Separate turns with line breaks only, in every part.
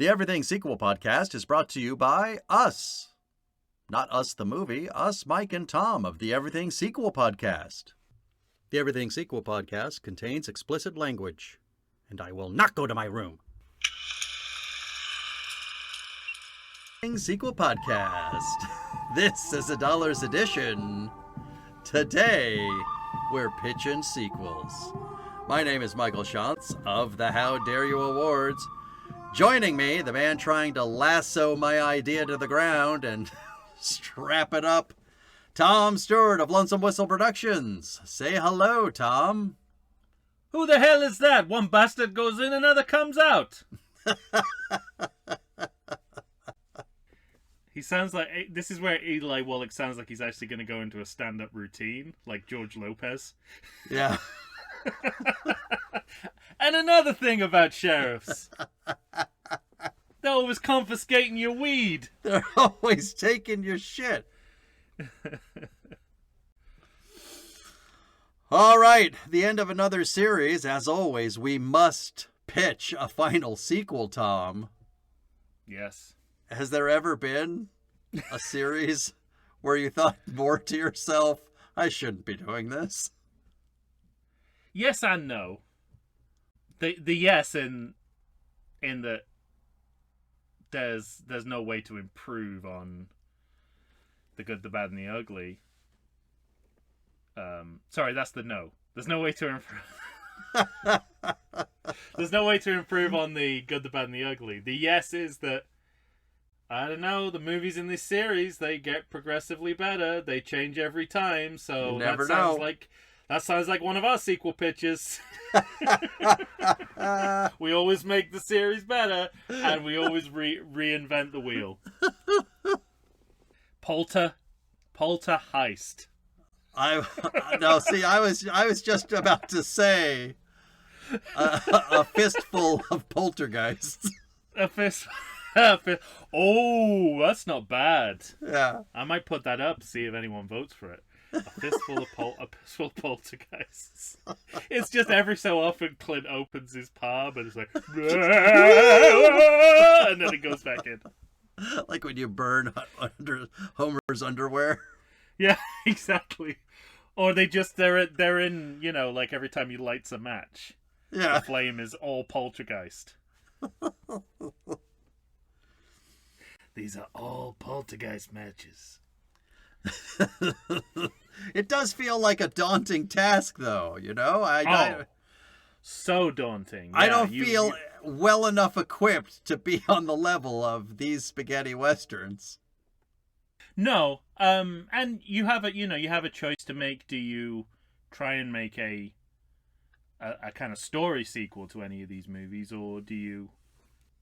The Everything Sequel podcast is brought to you by us. Not Us the movie, us, Mike and Tom of the Everything Sequel podcast. The Everything Sequel podcast contains explicit language, and I will not go to my room. Sequel podcast. This is a $1 edition. Today, we're pitching sequels. My name is Michael Shantz of the How Dare You Awards. Joining me, the man trying to lasso my idea to the ground and strap it up, Tom Stewart of Lonesome Whistle Productions. Say hello, Tom.
Who the hell is that? One bastard goes in, another comes out. He sounds like... This is where Eli Wallach sounds like he's actually going to go into a stand-up routine, like George Lopez.
Yeah.
And another thing about sheriffs. They're always confiscating your weed.
They're always taking your shit. All right, the end of another series. As always, we must pitch a final sequel, Tom.
Yes.
Has there ever been a series where you thought more to yourself, I shouldn't be doing this?
Yes and no. The yes in that there's no way to improve on the good, the bad, and the ugly. Sorry, that's the no. There's no way to improve. There's no way to improve on the good, the bad, and the ugly. The yes is that, I don't know, the movies in this series, they get progressively better. They change every time, so that sounds like one of our sequel pitches. We always make the series better, and we always reinvent the wheel. Poltergeist.
I was just about to say a fistful of poltergeists.
A fist. Oh, that's not bad.
Yeah,
I might put that up, see if anyone votes for it. A fistful of poltergeists. It's just every so often Clint opens his palm and it's like, and then it goes back in.
Like when you burn under Homer's underwear.
Yeah, exactly. Or they're in, you know, like every time he lights a match.
Yeah.
The flame is all poltergeist. These are all poltergeist matches.
It does feel like a daunting task, though, you know?
So daunting. Yeah,
I don't feel well enough equipped to be on the level of these spaghetti westerns.
No, and you have a choice to make. Do you try and make a kind of story sequel to any of these movies, or do you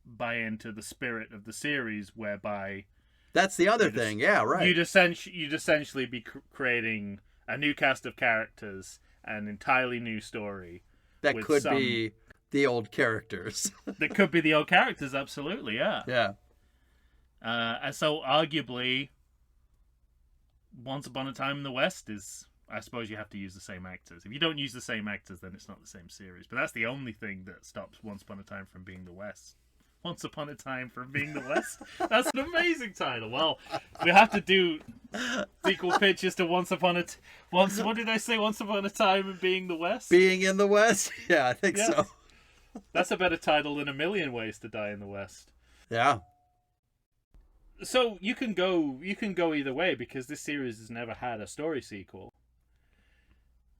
buy into the spirit of the series, whereby
that's the other thing? Yeah, right.
You'd essentially be creating a new cast of characters, an entirely new story
that could be the old characters.
That could be the old characters, absolutely, yeah.
Yeah.
And so arguably, Once Upon a Time in the West is, I suppose you have to use the same actors. If you don't use the same actors, then it's not the same series. But that's the only thing that stops Once Upon a Time from being the West. Once Upon a Time from being the West. That's an amazing title. Well, we have to do sequel pitches to What did I say? Once Upon a Time and Being the West?
Being in the West? Yeah, I think so.
That's a better title than A Million Ways to Die in the West.
Yeah.
So you can go either way, because this series has never had a story sequel.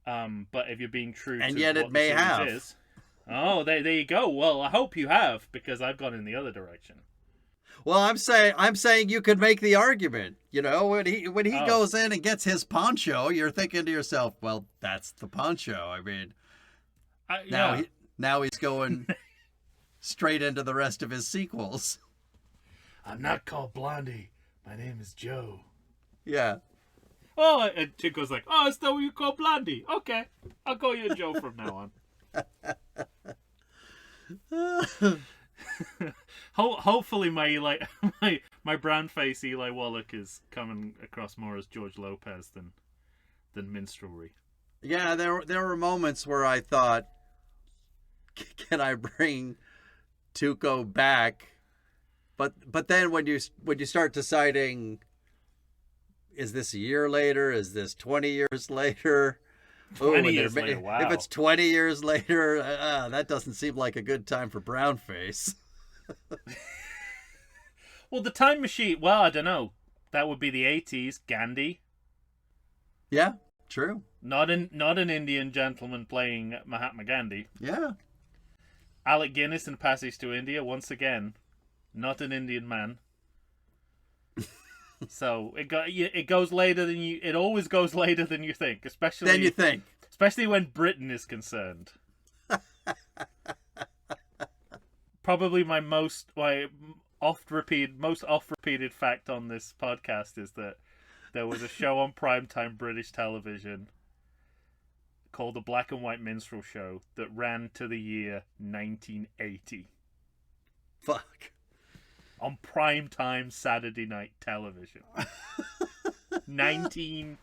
But if you're being true
and
to
yet
what
it may
the series
have.
is, oh, there you go. Well, I hope you have, because I've gone in the other direction.
Well, I'm saying you could make the argument. You know, when he goes in and gets his poncho, you're thinking to yourself, well, that's the poncho. I mean, now he's going straight into the rest of his sequels.
I'm not called Blondie. My name is Joe.
Yeah.
Oh, and Chico's like, oh, is that what you call Blondie? Okay, I'll call you Joe from now on. Hopefully my brand face Eli Wallach is coming across more as George Lopez than minstrelry.
Yeah, there were moments where I thought, can I bring Tuco back But then when you start deciding, is this a year later? Is this 20 years later?
20 years later, wow.
If it's 20 years later, that doesn't seem like a good time for brownface.
Well, the time machine, well, I don't know. That would be the 80s. Gandhi.
Yeah, true.
Not an Indian gentleman playing Mahatma Gandhi.
Yeah.
Alec Guinness in Passage to India, once again, not an Indian man. So it goes later than you. It always goes later than you think, especially when Britain is concerned. Probably my most oft-repeated fact on this podcast is that there was a show on primetime British television called The Black and White Minstrel Show that ran to the year 1980.
Fuck.
On primetime Saturday night television. 19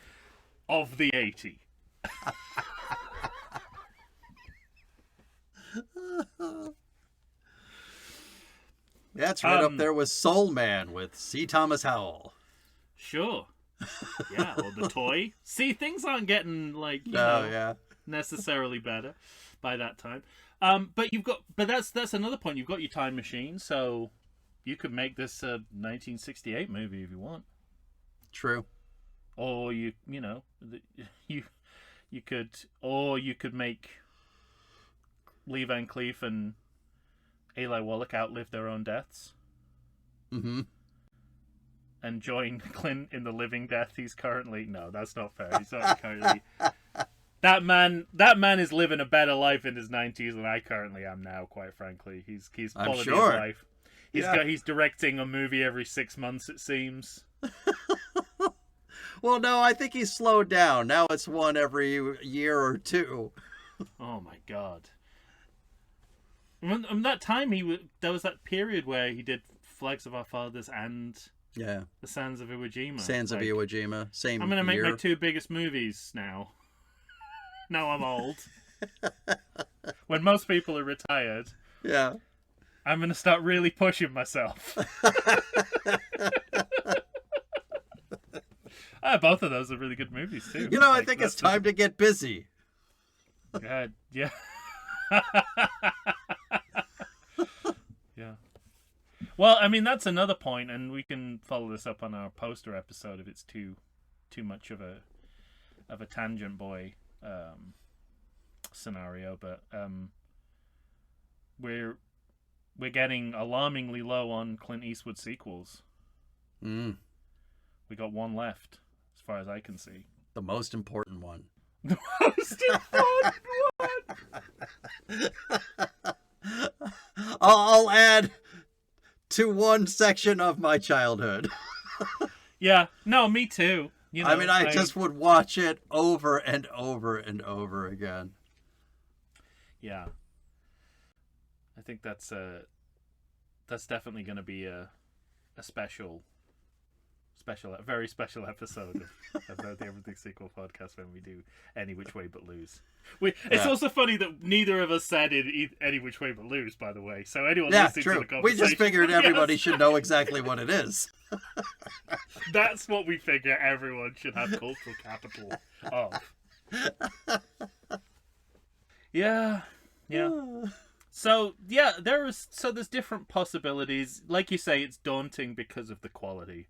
of the 80.
Yeah, it's right up there with Soul Man with C. Thomas Howell.
Sure. Yeah, or The Toy. See, things aren't getting necessarily better by that time. But that's another point. You've got your time machine, so you could make this a 1968 movie if you want.
True.
Or you could make Lee Van Cleef and Eli Wallach outlive their own deaths.
Mm-hmm.
And join Clint in the living death he's currently... No, that's not fair. He's not currently... That man is living a better life in his 90s than I currently am now, quite frankly. He's quality of life. He's directing a movie every 6 months, it seems.
Well, no, I think he's slowed down. Now it's one every year or two.
Oh my god. That time there was that period where he did Flags of Our Fathers and The Sands of Iwo Jima.
Sands of Iwo Jima, same
I'm going to make
year.
my two biggest movies now. Now I'm old. When most people are retired.
Yeah.
I'm going to start really pushing myself. Both of those are really good movies, too.
I think it's time to get busy.
Yeah. Yeah. Well, I mean, that's another point, and we can follow this up on our poster episode if it's too much of a tangent boy scenario. But we're getting alarmingly low on Clint Eastwood sequels.
We
got one left, as far as I can see.
The most important one.
The most important one!
I'll add to one section of my childhood.
Yeah, no, me too.
I just would watch it over and over and over again.
Yeah. I think that's definitely going to be a very special episode of the Everything Sequel podcast when we do Any Which Way But Lose. It's also funny that neither of us said Any Which Way But Lose, by the way. So anyone listening to the conversation...
We just figured everybody should know exactly what it is.
That's what we figure everyone should have cultural capital of. Yeah. So, there's different possibilities. Like you say, it's daunting because of the quality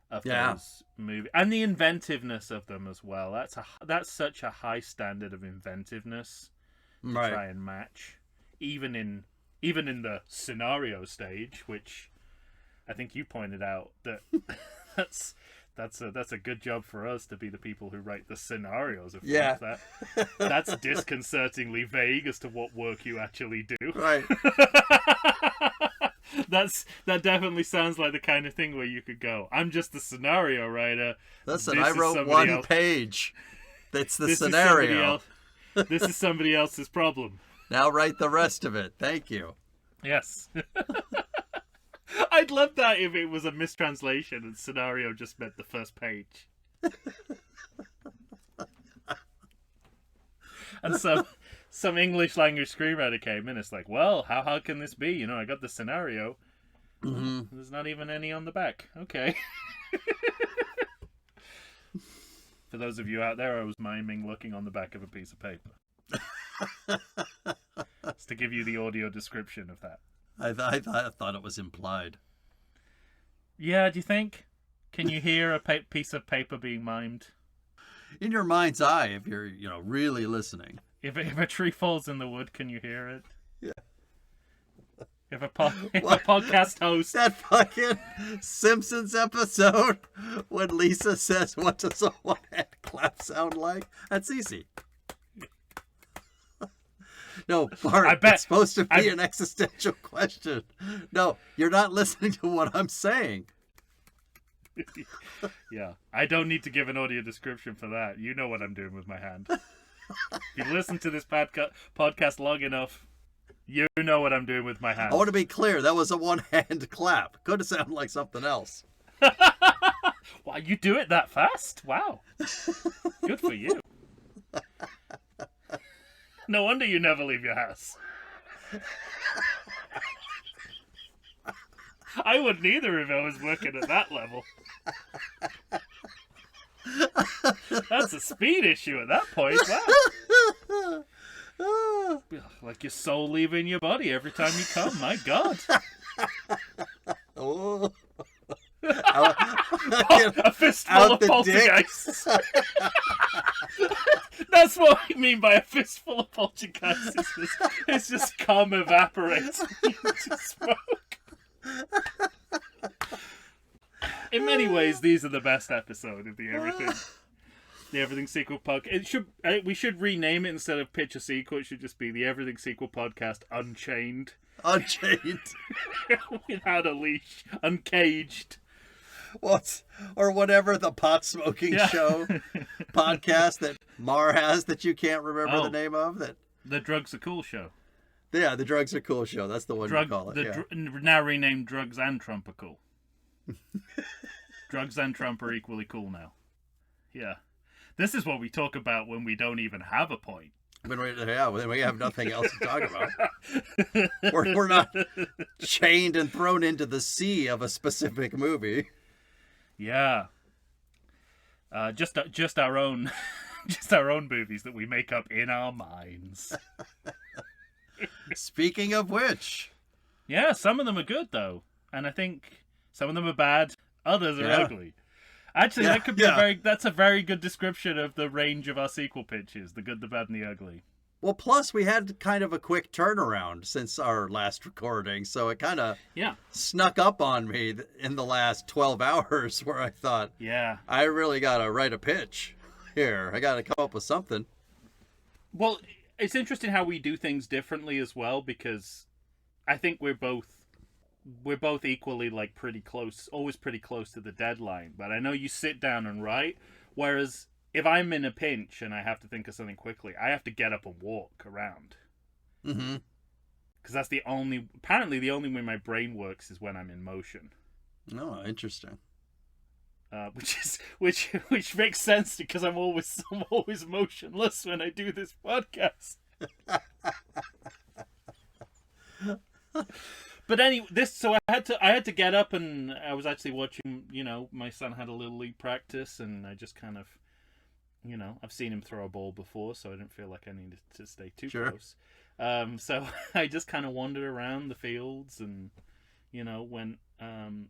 of those movies and the inventiveness of them as well. That's such a high standard of inventiveness to try and match, even in the scenario stage, which I think you pointed out that that's a good job for us to be the people who write the scenarios of films. That's disconcertingly vague as to what work you actually do.
Right.
That definitely sounds like the kind of thing where you could go, I'm just the scenario writer.
Listen, I wrote one page. That's the scenario.
This is somebody else's problem.
Now write the rest of it. Thank you.
Yes. I'd love that if it was a mistranslation and scenario just meant the first page. And some English language screenwriter came in. It's like, well, how hard can this be? I got the scenario.
Mm-hmm.
There's not even any on the back. Okay. For those of you out there, I was miming looking on the back of a piece of paper. It's to give you the audio description of that.
I thought it was implied.
Yeah, do you think? Can you hear a piece of paper being mimed?
In your mind's eye, if you're, really listening.
If a tree falls in the wood, can you hear it?
Yeah.
If a podcast host...
That fucking Simpsons episode when Lisa says, what does a one-hand clap sound like? That's easy. No, Bart, it's supposed to be an existential question. No, you're not listening to what I'm saying.
Yeah, I don't need to give an audio description for that. You know what I'm doing with my hand. If you listen to this podcast long enough, you know what I'm doing with my hand.
I want to be clear, that was a one-hand clap. Could have sounded like something else.
Wow, you do it that fast? Wow. Good for you. No wonder you never leave your house. I wouldn't either if I was working at that level. That's a speed issue at that point. Wow. Like your soul leaving your body every time you come. My God.
Oh.
A fistful of poltergeists. That's what I mean by a fistful of poltergeists. It's just cum evaporates into smoke. In many ways, these are the best episode of the Everything Sequel podcast. We should rename it instead of Pitch a Sequel. It should just be the Everything Sequel podcast Unchained.
Unchained.
Without a leash. Uncaged.
What? Or whatever the pot smoking show podcast that Mar has that you can't remember the name of. That
The Drugs Are Cool show.
Yeah, the Drugs Are Cool show. That's the one you call it.
Now renamed Drugs and Trump Are Cool. Drugs and Trump are equally cool now. Yeah. This is what we talk about when we don't even have a point.
When we have nothing else to talk about. We're not chained and thrown into the sea of a specific movie.
Yeah. Just our own just our own movies that we make up in our minds.
Speaking of which.
Yeah, some of them are good though. And I think some of them are bad, others are ugly. Actually, that could be that's a very good description of the range of our sequel pitches, the good, the bad, and the ugly.
Well, plus we had kind of a quick turnaround since our last recording, so it kind of snuck up on me in the last 12 hours where I thought, I really got to write a pitch here. I got to come up with something.
Well, it's interesting how we do things differently as well, because I think we're both equally like pretty close, always pretty close to the deadline. But I know you sit down and write, whereas if I'm in a pinch and I have to think of something quickly, I have to get up and walk around.
Mm-hmm.
Because that's apparently the only way my brain works is when I'm in motion.
Oh, interesting.
Which makes sense because I'm always motionless when I do this podcast. But anyway, I had to get up, and I was actually watching. My son had a little league practice, and I just kind of, I've seen him throw a ball before, so I didn't feel like I needed to stay too close. So I just kind of wandered around the fields, and went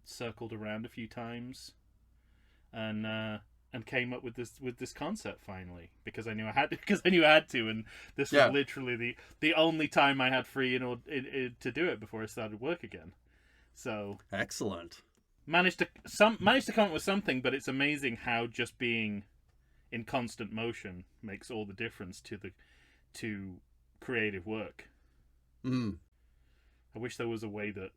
circled around a few times, and came up with this concept finally because I knew I had to, and this was literally the only time I had free to do it before I started work again. So
excellent.
Managed to come up with something, but it's amazing how just being in constant motion makes all the difference to creative work.
Mm.
I wish there was a way that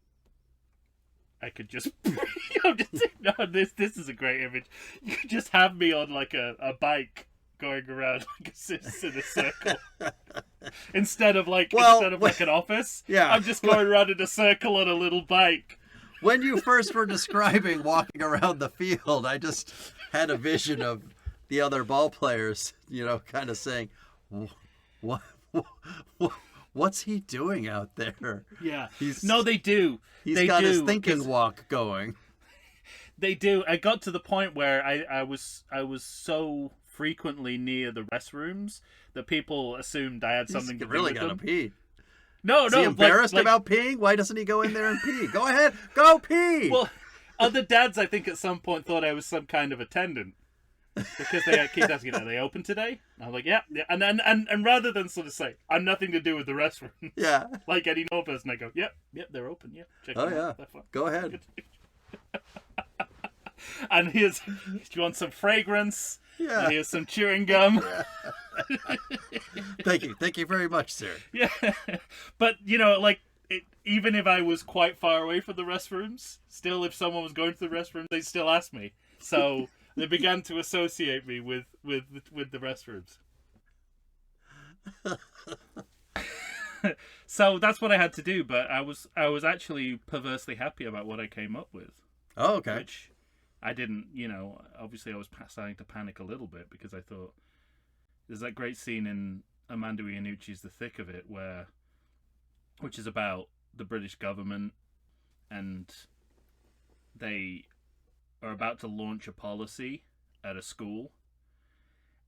I could just this is a great image. You could just have me on like a bike going around like in a circle. instead of like an office.
Yeah.
I'm just going around in a circle on a little bike.
When you first were describing walking around the field, I just had a vision of the other ball players, kind of saying, What's he doing out there?
Yeah.
He's
No, they do.
He's got his thinking walk going.
They do. I got to the point where I was so frequently near the restrooms that people assumed I had something to do
really
with
gotta
them.
pee.
No,
Is he embarrassed
like,
about peeing? Why doesn't he go in there and pee? Go ahead, go pee.
Well, other dads, I think, at some point thought I was some kind of attendant because they keep asking, "Are they open today?" And I'm like, "Yeah." And rather than sort of say, "I'm nothing to do with the restaurant,"
Yeah,
like any normal person, I go, "Yep, they're open. Yeah, check them out. They're fine.
Go ahead."
And do you want some fragrance?
Yeah.
And here's some chewing gum.
Thank you very much, sir.
Yeah, but even if I was quite far away from the restrooms, still, if someone was going to the restroom, they'd still ask me. So they began to associate me with the restrooms. So that's what I had to do. But I was actually perversely happy about what I came up with.
Oh, okay.
Which I didn't, obviously I was starting to panic a little bit because I thought there's that great scene in Armando Iannucci's The Thick of It which is about the British government, and they are about to launch a policy at a school,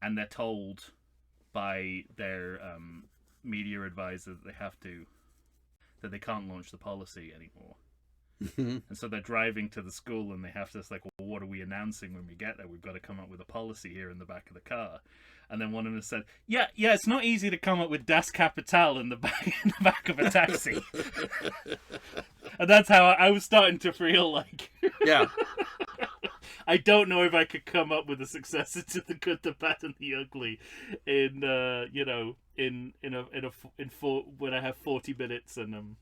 and they're told by their media advisor that they can't launch the policy anymore. And so they're driving to the school and they have to, it's like, well, what are we announcing when we get there? We've got to come up with a policy here in the back of the car. And then one of them said, yeah, it's not easy to come up with Das Kapital in the back of a taxi. And that's how I was starting to feel like,
yeah,
I don't know if I could come up with a successor to The Good, the Bad, and the Ugly when I have 40 minutes and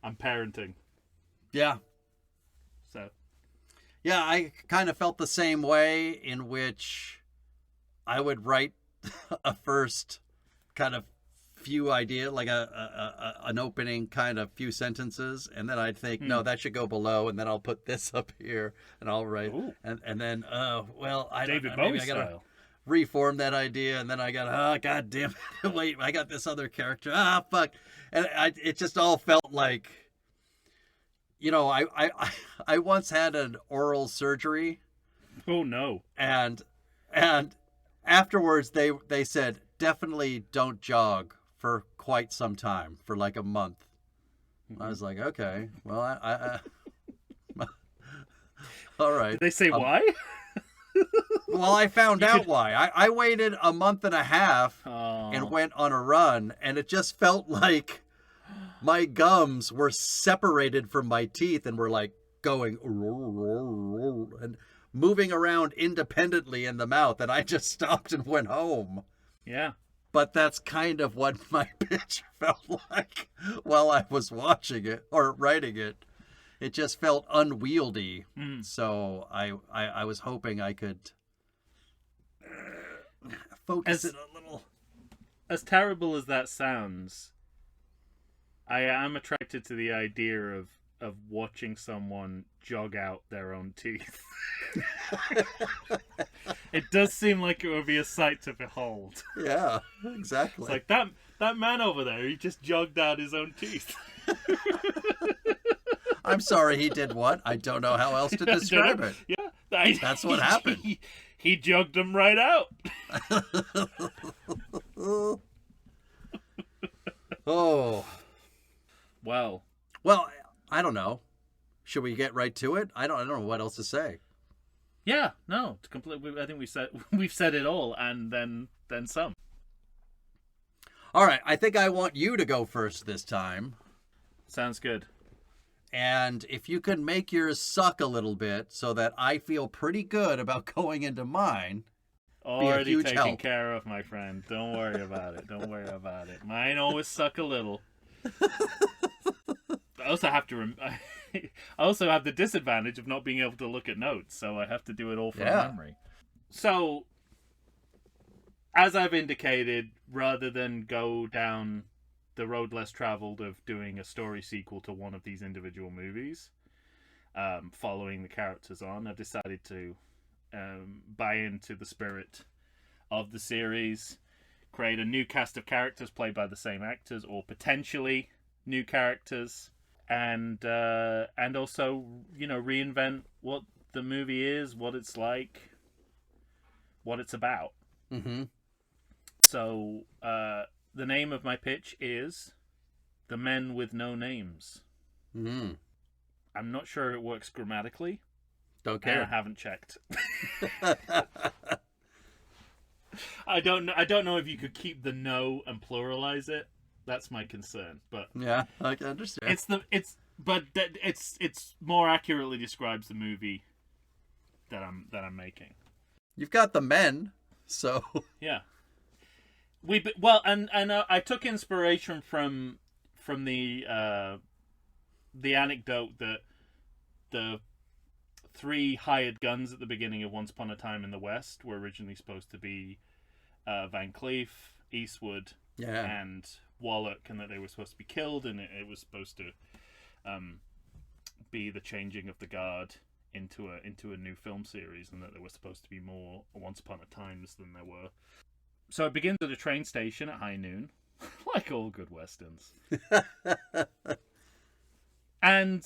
I'm parenting.
Yeah.
So.
Yeah, I kind of felt the same way, in which I would write a first kind of few idea, like an opening kind of few sentences, and then I'd think, no, that should go below, and then I'll put this up here, and I'll write, and then
David
maybe
Bowie
I gotta
style.
reform that idea, and then I got god damn it, wait, I got this other character, fuck, and it just all felt like, I once had an oral surgery.
Oh no.
And afterwards they said, definitely don't jog for quite some time, for like a month. Mm-hmm. I was like, okay, well, I all right.
Did they say why?
Well, I found out why. I waited a month and a half and went on a run, and it just felt like my gums were separated from my teeth and were like going and moving around independently in the mouth, and I just stopped and went home.
Yeah.
But that's kind of what my pitch felt like while I was watching it or writing it. It just felt unwieldy. So I was hoping I could focus it a little.
As terrible as that sounds, I am attracted to the idea of watching someone jog out their own teeth. It does seem like it would be a sight to behold.
Yeah, exactly.
It's like that man over there, he just jogged out his own teeth.
I'm sorry, he did what? I don't know how else to describe it.
Yeah,
that's what happened.
He jogged them right out.
Oh.
Well,
I don't know. Should we get right to it? I don't know what else to say.
Yeah, no, I think we've said it all, and then some.
All right, I think I want you to go first this time.
Sounds good.
And if you can make yours suck a little bit so that I feel pretty good about going into mine.
Already taken care of, my friend. Don't worry about it. Don't worry about it. Mine always suck a little. I also have the disadvantage of not being able to look at notes, so I have to do it all from memory. So, as I've indicated, rather than go down the road less traveled of doing a story sequel to one of these individual movies, following the characters on, I've decided to buy into the spirit of the series, create a new cast of characters played by the same actors, or potentially new characters, and also, reinvent what the movie is, what it's like, what it's about.
Mm-hmm.
So the name of my pitch is The Men with No Names.
Mm-hmm.
I'm not sure it works grammatically.
Don't care.
I haven't checked. I don't know if you could keep the no and pluralize it. That's my concern. But
yeah, I can understand.
It's more accurately describes the movie that I'm making.
You've got the men, so
Yeah. I took inspiration from the anecdote that the 3 hired guns at the beginning of Once Upon a Time in the West were originally supposed to be Van Cleef, Eastwood, and Wallach, and that they were supposed to be killed, and it was supposed to be the changing of the guard into a new film series, and that there was supposed to be more Once Upon a Times than there were. So it begins at a train station at high noon, like all good westerns. And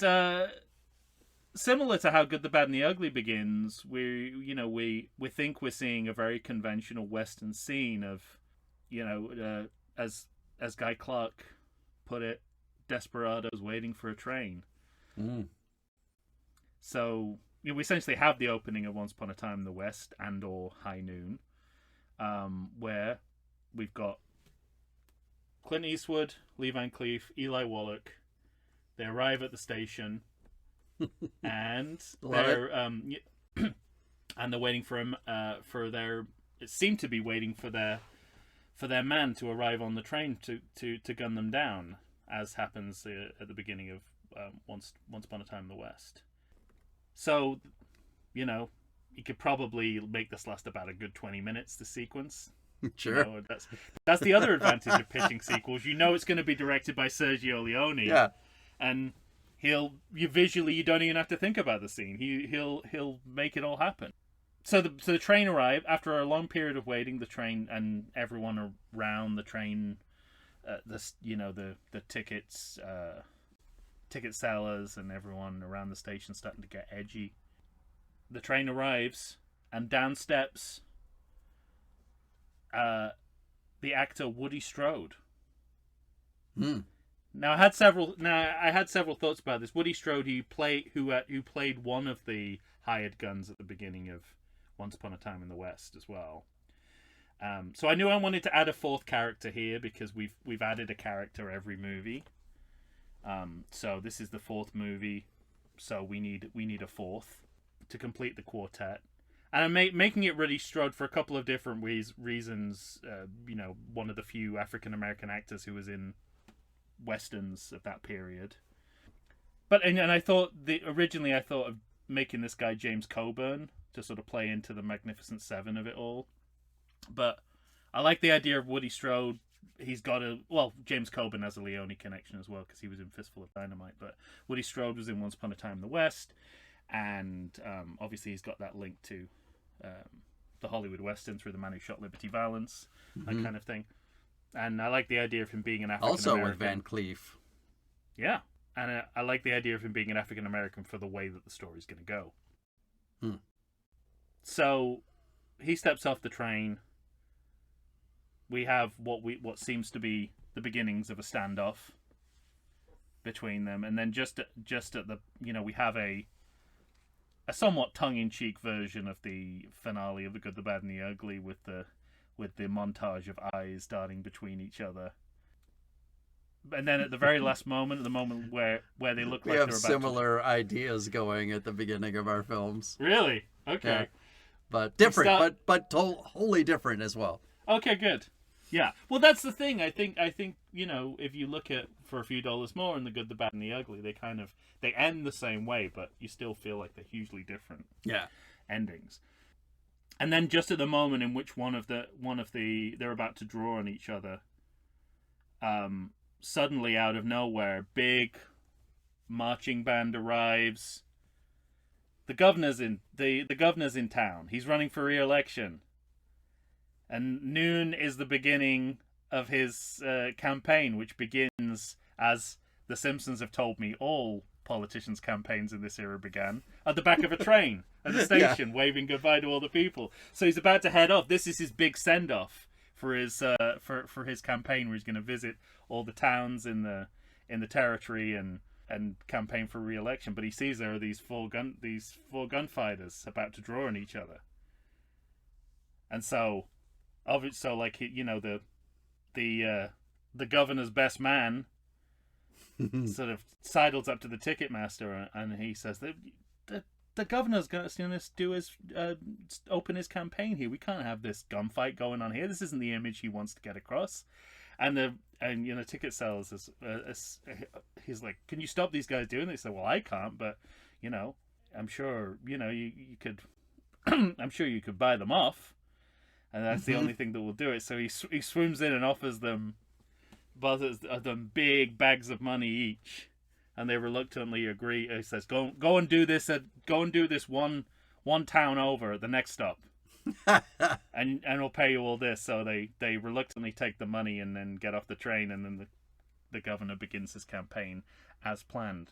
similar to How Good, the Bad, and the Ugly begins, we think we're seeing a very conventional western scene of, as Guy Clark put it, desperados waiting for a train.
Mm.
So we essentially have the opening of Once Upon a Time in the West and or High Noon, where we've got Clint Eastwood, Lee Van Cleef, Eli Wallach. They arrive at the station, and they're and they're waiting for him it seemed to be waiting for their man to arrive on the train to gun them down, as happens at the beginning of Once Upon a Time in the West. So, you could probably make this last about a good 20 minutes, the sequence.
Sure.
That's the other advantage of pitching sequels. It's going to be directed by Sergio Leone.
Yeah.
And you don't even have to think about the scene. He'll make it all happen. So the train arrived after a long period of waiting. The train and everyone around the train, the tickets, ticket sellers, and everyone around the station starting to get edgy. The train arrives, and down steps the actor Woody Strode.
Hmm.
Now I had several thoughts about this. Woody Strode, who played one of the hired guns at the beginning of Once Upon a Time in the West as well. So I knew I wanted to add a 4th character here, because we've added a character every movie. So this is the 4th movie, so we need a 4th to complete the quartet. And I'm making it Woody Strode for a couple of different reasons. One of the few African American actors who was in westerns of that period. But I thought originally I thought of making this guy James Coburn to sort of play into the Magnificent Seven of it all. But I like the idea of Woody Strode. He's got James Coburn has a Leone connection as well, because he was in Fistful of Dynamite. But Woody Strode was in Once Upon a Time in the West, and obviously he's got that link to the Hollywood Western through The Man Who Shot Liberty Valance, that kind of thing. And I like the idea of him being an African American.
Also with Van Cleef.
Yeah, and I like the idea of him being an African American for the way that the story's going to go.
Hmm.
So he steps off the train. We have what seems to be the beginnings of a standoff between them, and then just at the we have a somewhat tongue-in-cheek version of the finale of The Good, the Bad, and the Ugly with the montage of eyes darting between each other. And then at the very last moment, the moment where they look like they're about to...
We have similar ideas going at the beginning of our films.
Really? Okay.
Yeah. But different, but wholly different as well.
Okay, good. Yeah. Well, that's the thing. I think if you look at For a Few Dollars More and The Good, the Bad, and the Ugly, they end the same way, but you still feel like they're hugely different endings. And then just at the moment in which one of the they're about to draw on each other, suddenly out of nowhere, big marching band arrives. The governor's in town. He's running for re-election. And noon is the beginning of his campaign, which begins, as The Simpsons have told me all politicians' campaigns in this era began, at the back of a train at a station, waving goodbye to all the people. So he's about to head off. This is his big send-off for his for his campaign, where he's going to visit all the towns in the territory and campaign for re-election. But he sees there are these four gunfighters about to draw on each other, and so like, you know, the governor's best man sort of sidles up to the ticket master, and he says the governor's going to do his open his campaign here. We can't have this gunfight going on here. This isn't the image he wants to get across. And you know, ticket sellers he's like, can you stop these guys doing this? They say, well, I can't, but you know, I'm sure, you know, you could I'm sure you could buy them off, and that's the only thing that will do it. So he swims in and offers them both of them big bags of money each, and they reluctantly agree. He says, go and do this one town over at the next stop. and we'll pay you all this. So they reluctantly take the money and then get off the train, and then the governor begins his campaign as planned.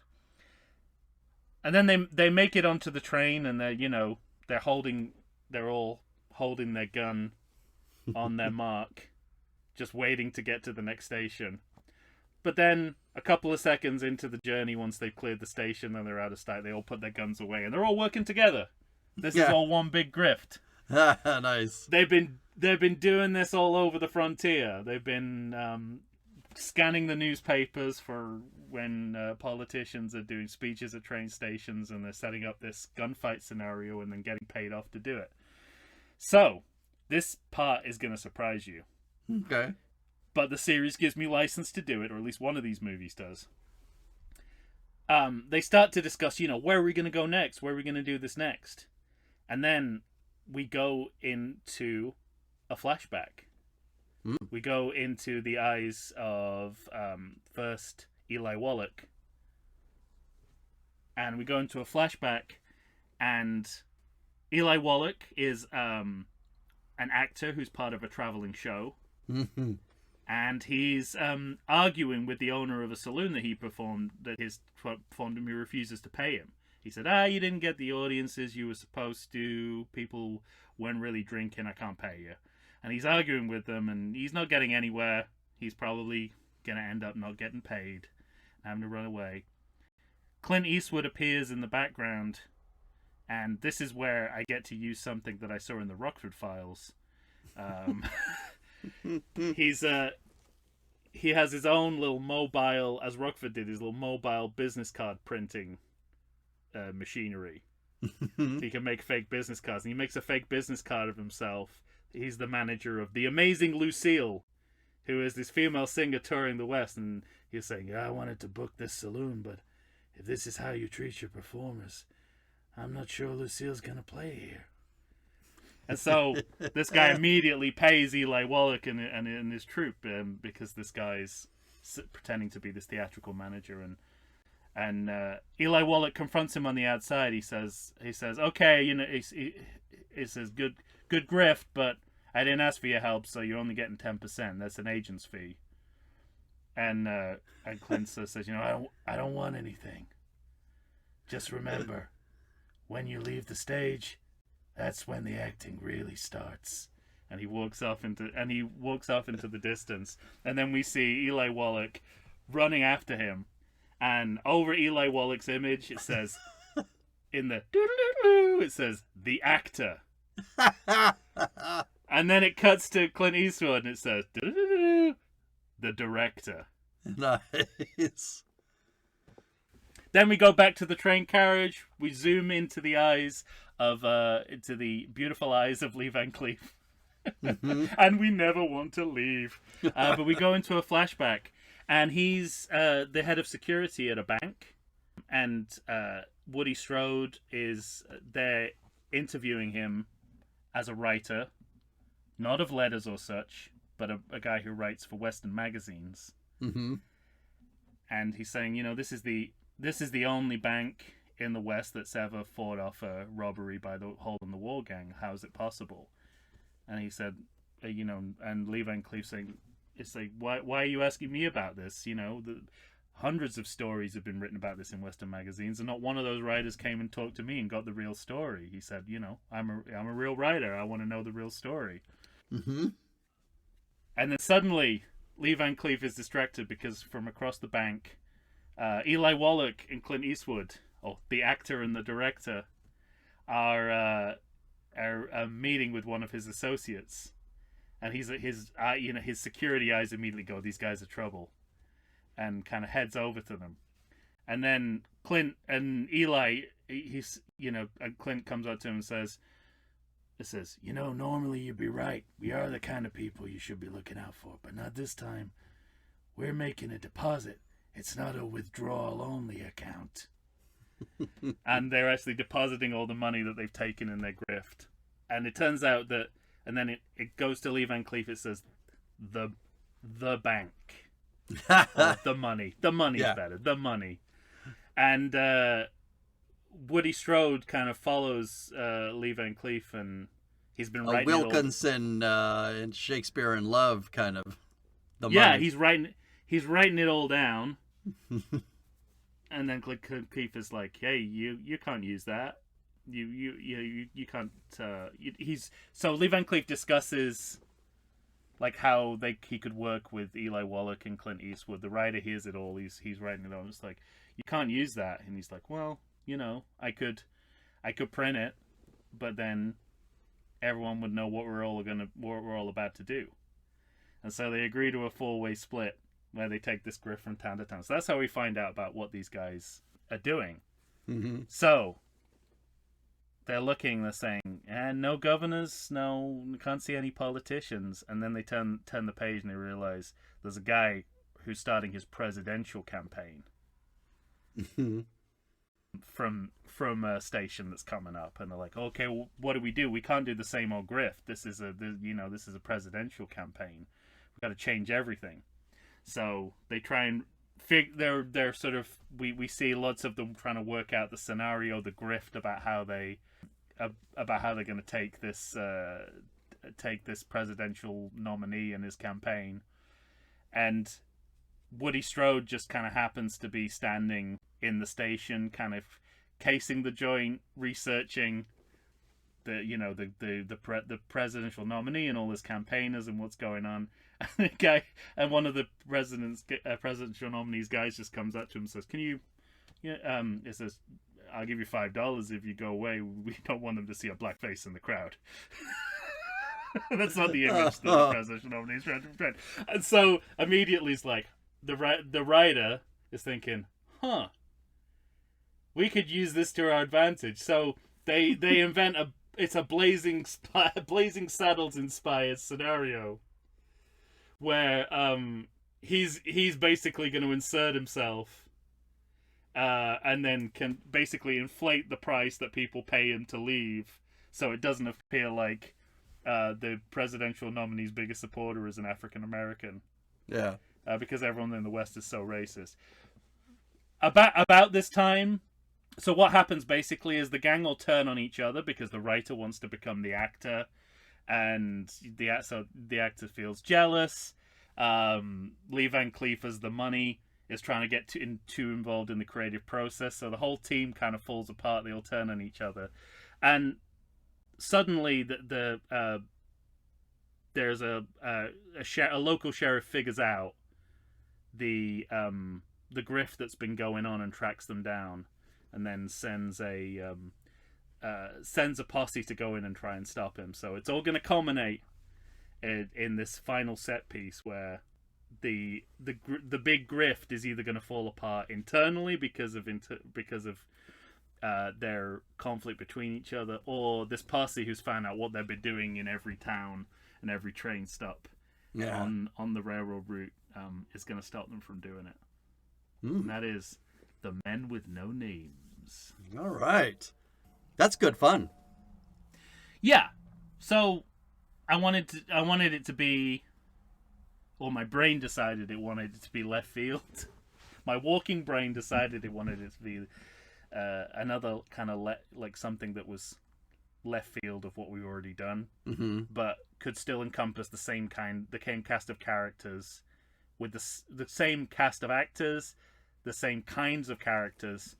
And then they make it onto the train, and they're all holding their gun on their mark, just waiting to get to the next station. But then a couple of seconds into the journey, once they've cleared the station and they're out of sight, they all put their guns away, and they're all working together. This is all one big grift.
Nice.
They've been doing this all over the frontier. They've been scanning the newspapers for when politicians are doing speeches at train stations, and they're setting up this gunfight scenario and then getting paid off to do it. So this part is going to surprise you.
Okay.
But the series gives me license to do it, or at least one of these movies does. They start to discuss, where are we going to go next? Where are we going to do this next? And then we go into a flashback. We go into the eyes of first Eli Wallach. And we go into a flashback, and Eli Wallach is an actor who's part of a traveling show. And he's arguing with the owner of a saloon that he performed him. He refuses to pay him. He said, you didn't get the audiences you were supposed to. People weren't really drinking. I can't pay you. And he's arguing with them, and he's not getting anywhere. He's probably going to end up not getting paid, having to run away. Clint Eastwood appears in the background, and this is where I get to use something that I saw in the Rockford Files. He has his own little mobile, as Rockford did, his little mobile business card printing machinery. He can make fake business cards, and he makes a fake business card of himself. He's the manager of the amazing Lucille, who is this female singer touring the West, and he's saying, I wanted to book this saloon, but if this is how you treat your performers, I'm not sure Lucille's gonna play here. And so this guy immediately pays Eli Wallach and his troupe, because this guy's pretending to be this theatrical manager, and Eli Wallach confronts him on the outside. He says, okay, he says, good grift, but I didn't ask for your help, so you're only getting 10%. That's an agent's fee. And Clint says, I don't want anything. Just remember, when you leave the stage, that's when the acting really starts. And he walks off into the distance, and then we see Eli Wallach running after him, and over Eli Wallach's image it says, in the doo-doo-doo-doo, it says the actor. And then it cuts to Clint Eastwood, and it says doo-doo-doo-doo, the director.
Nice.
Then we go back to the train carriage. We zoom into the eyes of into the beautiful eyes of Lee Van Cleef. And we never want to leave. But we go into a flashback, and he's the head of security at a bank, and Woody Strode is there interviewing him as a writer, not of letters or such, but a guy who writes for Western magazines. And he's saying, this is the only bank in the West that's ever fought off a robbery by the Hole in the Wall gang. How is it possible? And he said, and Lee Van Cleef saying, it's like, why are you asking me about this? Hundreds of stories have been written about this in Western magazines, and not one of those writers came and talked to me and got the real story. He said, I'm a real writer. I want to know the real story.
Mm-hmm.
And then suddenly, Lee Van Cleef is distracted because from across the bank, Eli Wallach and Clint Eastwood, the actor and the director, are meeting with one of his associates, and his security eyes immediately go, "These guys are trouble," and kind of heads over to them. And then Clint and Eli, and Clint comes up to him and says, normally you'd be right. We are the kind of people you should be looking out for, but not this time. We're making a deposit. It's not a withdrawal-only account." And they're actually depositing all the money that they've taken in their grift. And it turns out that, and then it goes to Lee Van Cleef, it says, the bank. The money. The money's better. The money. And Woody Strode kind of follows Lee Van Cleef, and he's been writing
Wilkinson in Shakespeare in Love, kind of.
Money. He's writing it all down. And then Cleef is like, "Hey, you can't use that. You can't." So Lee Van Cleef discusses like how he could work with Eli Wallach and Clint Eastwood. The writer hears it all. He's writing it all. It's like, "You can't use that," and he's like, "Well, I could print it, but then everyone would know what we're all about to do." And so they agree to a 4-way split where they take this grift from town to town. So that's how we find out about what these guys are doing.
Mm-hmm.
So they're saying, no governors, no, can't see any politicians. And then they turn the page and they realize there's a guy who's starting his presidential campaign from a station that's coming up. And they're like, okay, well, what do? We can't do the same old grift. This is a presidential campaign. We've got to change everything. So they try and they're sort of we see lots of them trying to work out the scenario, the grift about how they're going to take this presidential nominee in his campaign. And Woody Strode just kind of happens to be standing in the station, kind of casing the joint, researching the presidential nominee and all his campaigners and what's going on. And one of the presidential nominees guys just comes up to him and says, "Can you, it says, I'll give you $5 if you go away. We don't want them to see a black face in the crowd." That's not the image that the presidential nominee is trying to portray. And so immediately it's like the writer is thinking, we could use this to our advantage. So they invent a Blazing Saddles inspired scenario where he's basically going to insert himself and then can basically inflate the price that people pay him to leave, so it doesn't appear like the presidential nominee's biggest supporter is an African American.
Yeah.
Because everyone in the West is so racist. About this time, so what happens basically is the gang will turn on each other because the writer wants to become the actor, and the actor feels jealous. Lee Van Cleef, as the money, is trying to get too involved in the creative process, so the whole team kind of falls apart. They all turn on each other, and suddenly there's a local sheriff figures out the grift that's been going on and tracks them down, and then sends a posse to go in and try and stop him. So it's all going to culminate in this final set piece where the big grift is either going to fall apart internally because of their conflict between each other, or this posse who's found out what they've been doing in every town and every train stop on the railroad route is going to stop them from doing it. And that is The Men with No Names.
All right. That's good fun.
Yeah. So I wanted it to be, well, my brain decided it wanted it to be left field. My walking brain decided it wanted it to be another kind of like something that was left field of what we've already done,
Mm-hmm.
but could still encompass the same cast of characters with the same cast of actors, the same kinds of characters,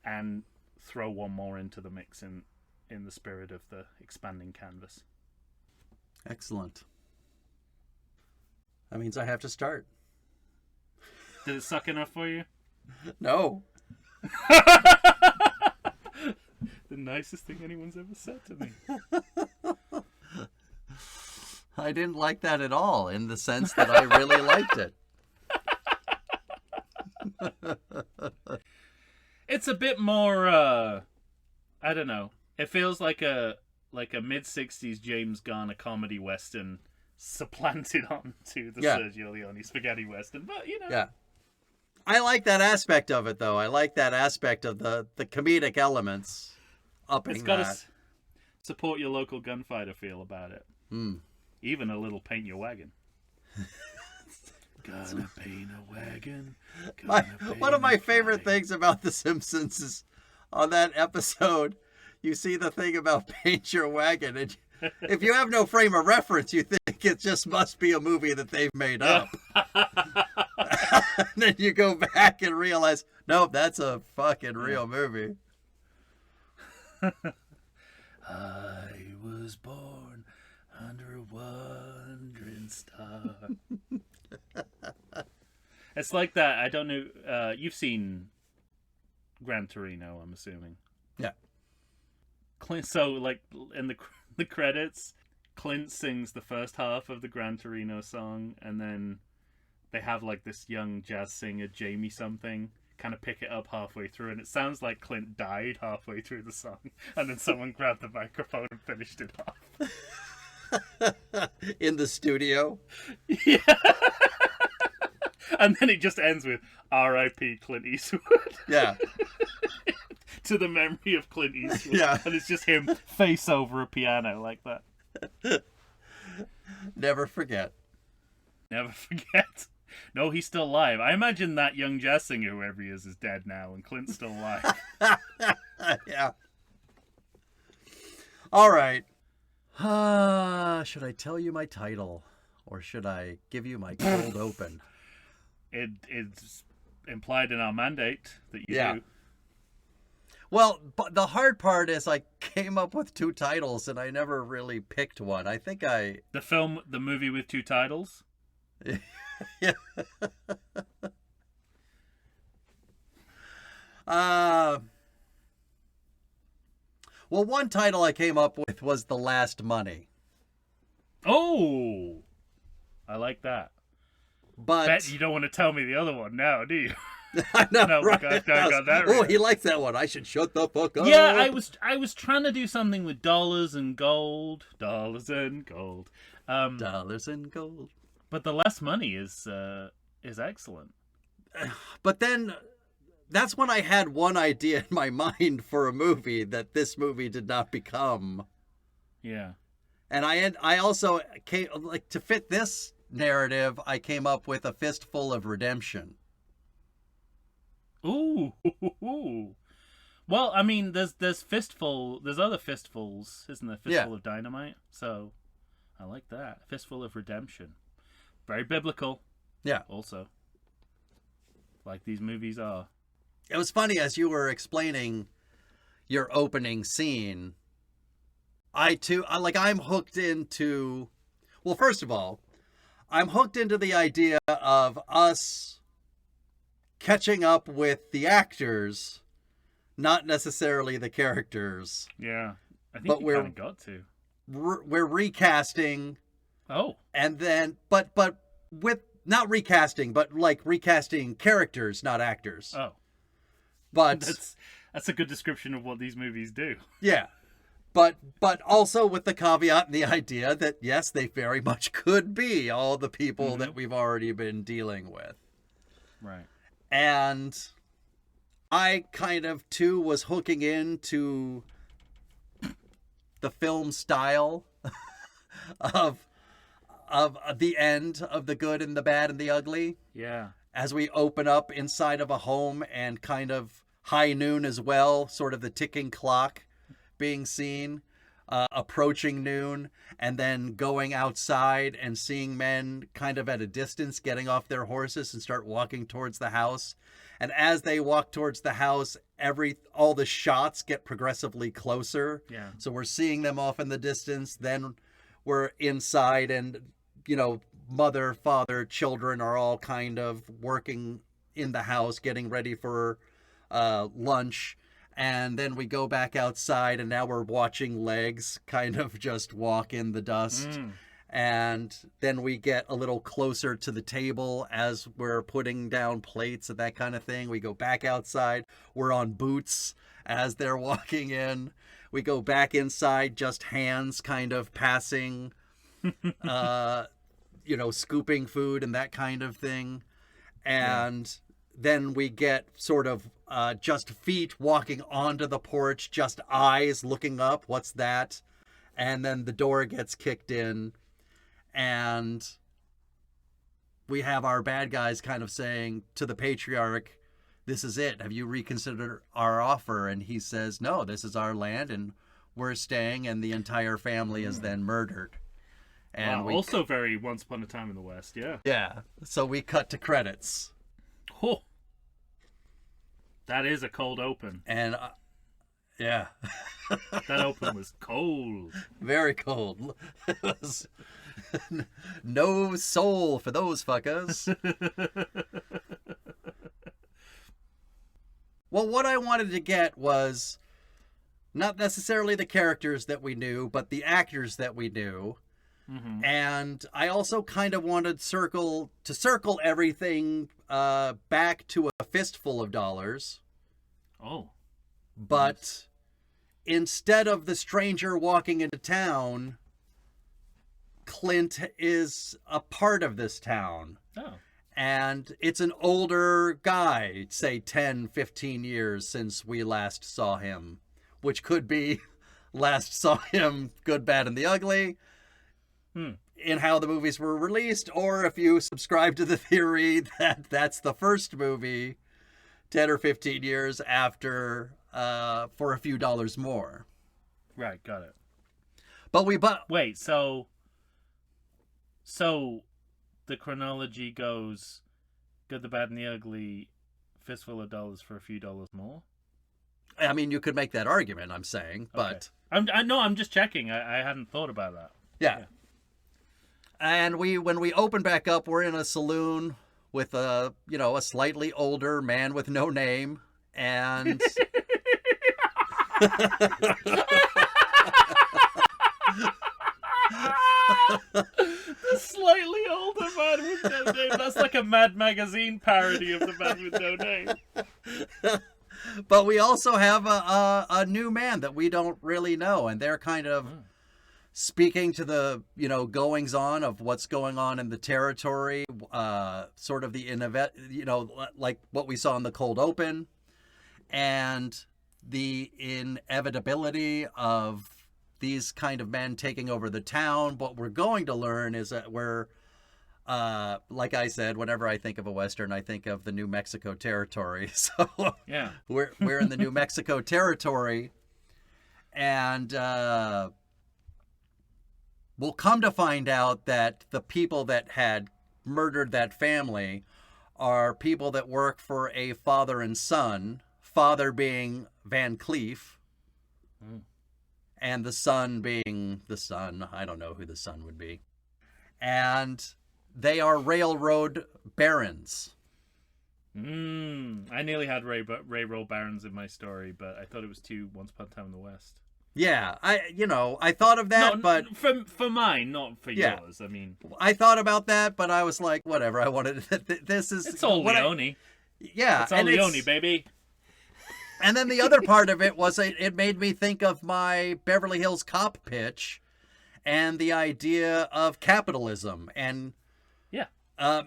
and throw one more into the mix in the spirit of the expanding canvas.
Excellent. That means I have to start.
Did it suck enough for you?
No.
The nicest thing anyone's ever said to me.
I didn't like that at all, in the sense that I really liked it.
It's a bit more, I don't know. It feels like a mid-60s James Garner comedy western supplanted onto the Sergio Leone spaghetti western, but you know.
Yeah. I like that aspect of it, though. I like that aspect of the comedic elements upping
It's got
that.
a support your local gunfighter feel about it.
Mm.
Even a little paint your wagon. Gonna paint a wagon.
One of my favorite things about The Simpsons is on that episode, you see the thing about paint your wagon, and if you have no frame of reference, you think it just must be a movie that they've made up. And then you go back and realize, nope, that's a fucking real movie.
I was born under a wandering star. It's like that. I don't know. You've seen Gran Torino, I'm assuming.
Yeah.
Clint, so, like, in the credits, Clint sings the first half of the Gran Torino song, and then they have, like, this young jazz singer, Jamie something, kind of pick it up halfway through, and it sounds like Clint died halfway through the song, and then someone grabbed the microphone and finished it off.
In the studio?
Yeah. And then it just ends with R.I.P. Clint Eastwood.
Yeah.
To the memory of Clint Eastwood.
Yeah.
And it's just him face over a piano like that.
Never forget.
Never forget. No, he's still alive. I imagine that young jazz singer, whoever he is dead now, and Clint's still alive.
Yeah. All right. Should I tell you my title, or should I give you my cold open?
It's implied in our mandate that you do.
Well, but the hard part is I came up with two titles and I never really picked one. I think
the movie with two titles.
Yeah. Well, one title I came up with was The Last Money.
Oh, I like that.
But
Bet you don't want to tell me the other one now, do you?
I know,
No,
right?
I got that
Oh,
right.
he likes that one. I should shut the fuck up.
Yeah, I was trying to do something with dollars and gold.
Dollars and gold.
But The Less Money is excellent.
But then that's when I had one idea in my mind for a movie that this movie did not become.
Yeah.
And I also came, like, to fit this narrative, I came up with A Fistful of Redemption.
Ooh. Well, I mean, there's other fistfuls, isn't there? Fistful of Dynamite. So, I like that. Fistful of Redemption. Very biblical.
Yeah.
Also. Like these movies are.
It was funny as you were explaining your opening scene. I'm hooked into, well, first of all, I'm hooked into the idea of us catching up with the actors, not necessarily the characters.
Yeah. I think you kind of got to.
We're recasting.
Oh.
And then, but with, not recasting, but like recasting characters, not actors.
Oh.
But
that's a good description of what these movies do.
Yeah. But also with the caveat and the idea that, yes, they very much could be all the people that we've already been dealing with.
Right.
And I kind of, too, was hooking into the film style of the end of The Good and the Bad and the Ugly.
Yeah.
As we open up inside of a home and kind of high noon as well, sort of the ticking clock being seen. approaching noon, and then going outside and seeing men kind of at a distance getting off their horses and start walking towards the house. And as they walk towards the house, all the shots get progressively closer.
Yeah.
So we're seeing them off in the distance. Then we're inside, and mother, father, children are all kind of working in the house, getting ready for lunch. And then we go back outside, and now we're watching legs kind of just walk in the dust. And then we get a little closer to the table as we're putting down plates and that kind of thing. We go back outside. We're on boots as they're walking in. We go back inside, just hands kind of passing, scooping food and that kind of thing. And then we get sort of just feet walking onto the porch, just eyes looking up. What's that? And then the door gets kicked in. And we have our bad guys kind of saying to the patriarch, "This is it. Have you reconsidered our offer?" And he says, "No, this is our land and we're staying." And the entire family is then murdered. And
also very Once Upon a Time in the West, yeah.
Yeah. So we cut to credits.
Oh, that is a cold open.
And yeah.
That open was cold.
Very cold. It was no soul for those fuckers. Well, what I wanted to get was not necessarily the characters that we knew, but the actors that we knew. Mm-hmm. And I also kind of wanted to circle everything back to A Fistful of Dollars.
Oh.
But
nice.
Instead of the stranger walking into town, Clint is a part of this town.
Oh.
And it's an older guy, say 10, 15 years since we last saw him, which could be last saw him Good, Bad, and the Ugly in how the movies were released, or if you subscribe to the theory that that's the first movie 10 or 15 years after for a few dollars more.
Right, got it.
But
wait, so the chronology goes Good, the Bad, and the Ugly, Fistful of Dollars for a few dollars more?
I mean, you could make that argument, I'm saying, but...
Okay. I'm just checking. I hadn't thought about that.
Yeah. And when we open back up, we're in a saloon with a slightly older man with no name, and...
The slightly older man with no name. That's like a Mad Magazine parody of the man with no name.
But we also have a new man that we don't really know, and they're kind of speaking to the goings on of what's going on in the territory, sort of the like what we saw in the cold open, and the inevitability of these kind of men taking over the town. What we're going to learn is that we're, like I said, whenever I think of a Western, I think of the New Mexico territory. So
yeah,
we're in the New Mexico territory, and we'll come to find out that the people that had murdered that family are people that work for a father and son, father being Van Cleef, and the son being the son. I don't know who the son would be. And they are railroad barons.
I nearly had railroad barons in my story, but I thought it was too Once Upon a Time in the West.
Yeah, I thought of that, but
for mine, not for yours. I mean,
I thought about that, but I was like, whatever. I wanted
it's all Leone.
Yeah,
it's all Leone, baby.
And then the other part of it was it made me think of my Beverly Hills Cop pitch and the idea of capitalism and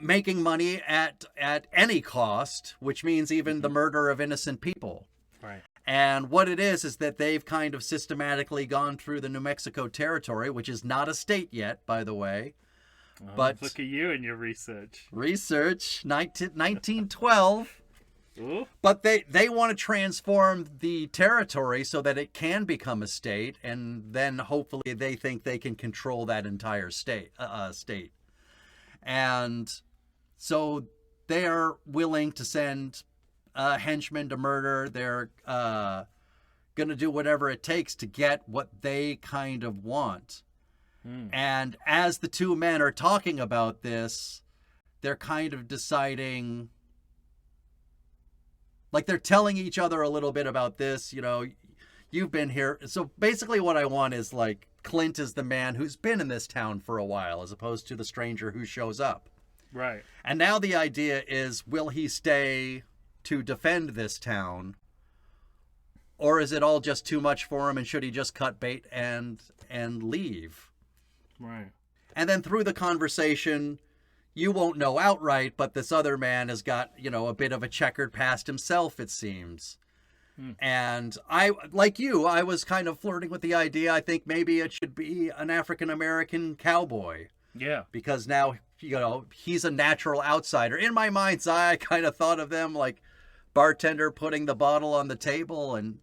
making money at any cost, which means even the murder of innocent people.
Right.
And what it is that they've kind of systematically gone through the New Mexico territory, which is not a state yet, by the way.
But look at you and your research.
1912.
Ooh.
But they want to transform the territory so that it can become a state, and then hopefully they think they can control that entire state. And so they're willing to send henchmen to murder. They're going to do whatever it takes to get what they kind of want. And as the two men are talking about this, they're kind of deciding, like they're telling each other a little bit about this, you know, you've been here. So basically what I want is like Clint is the man who's been in this town for a while as opposed to the stranger who shows up.
Right.
And now the idea is, will he stay to defend this town? Or is it all just too much for him and should he just cut bait and leave?
Right.
And then through the conversation, you won't know outright, but this other man has got, you know, a bit of a checkered past himself, it seems. And I, like you, I was kind of flirting with the idea. I think maybe it should be an African-American cowboy.
Yeah.
Because now, you know, he's a natural outsider. In my mind's eye, I kind of thought of them like bartender putting the bottle on the table and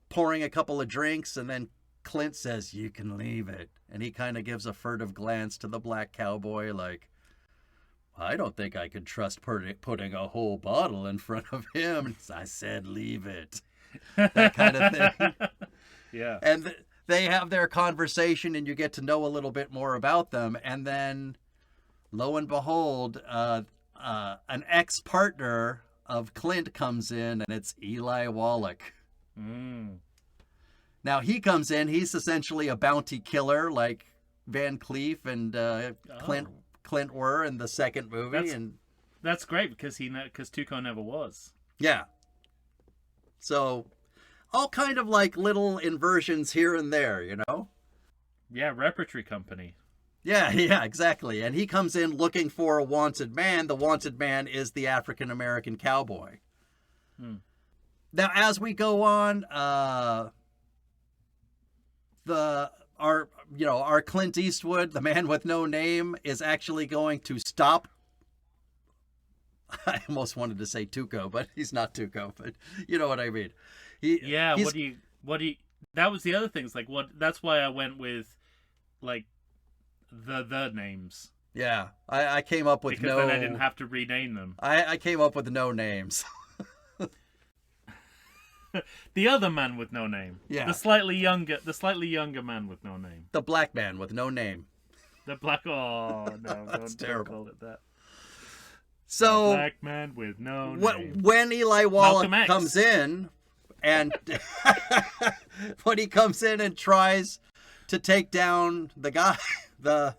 pouring a couple of drinks, and then Clint says, "You can leave it." And he kind of gives a furtive glance to the black cowboy like, I don't think I could trust putting a whole bottle in front of him. I said, leave it. That kind of thing.
Yeah.
And they have their conversation and you get to know a little bit more about them. And then, lo and behold, an ex-partner of Clint comes in, and it's Eli Wallach. Now he comes in, he's essentially a bounty killer like Van Cleef and Clint were in the second movie.
That's great because Tuco never was.
Yeah. So all kind of like little inversions here and there, you know?
Yeah, repertory company.
Yeah, exactly. And he comes in looking for a wanted man. The wanted man is the African-American cowboy. Now, as we go on, our Clint Eastwood, the man with no name, is actually going to stop. I almost wanted to say Tuco, but he's not Tuco, but you know what I mean.
What do you that was the other things, like that's why I went with like the names.
Yeah. I came up with
because then I didn't have to rename them.
I came up with no names.
The other man with no name.
Yeah.
The slightly younger man with no name.
The black man with no name.
The black. Oh no!
That's terrible.
Don't call it that.
So
the black man with no name.
When Eli Wallach comes in, and when he comes in and tries to take down the guy, the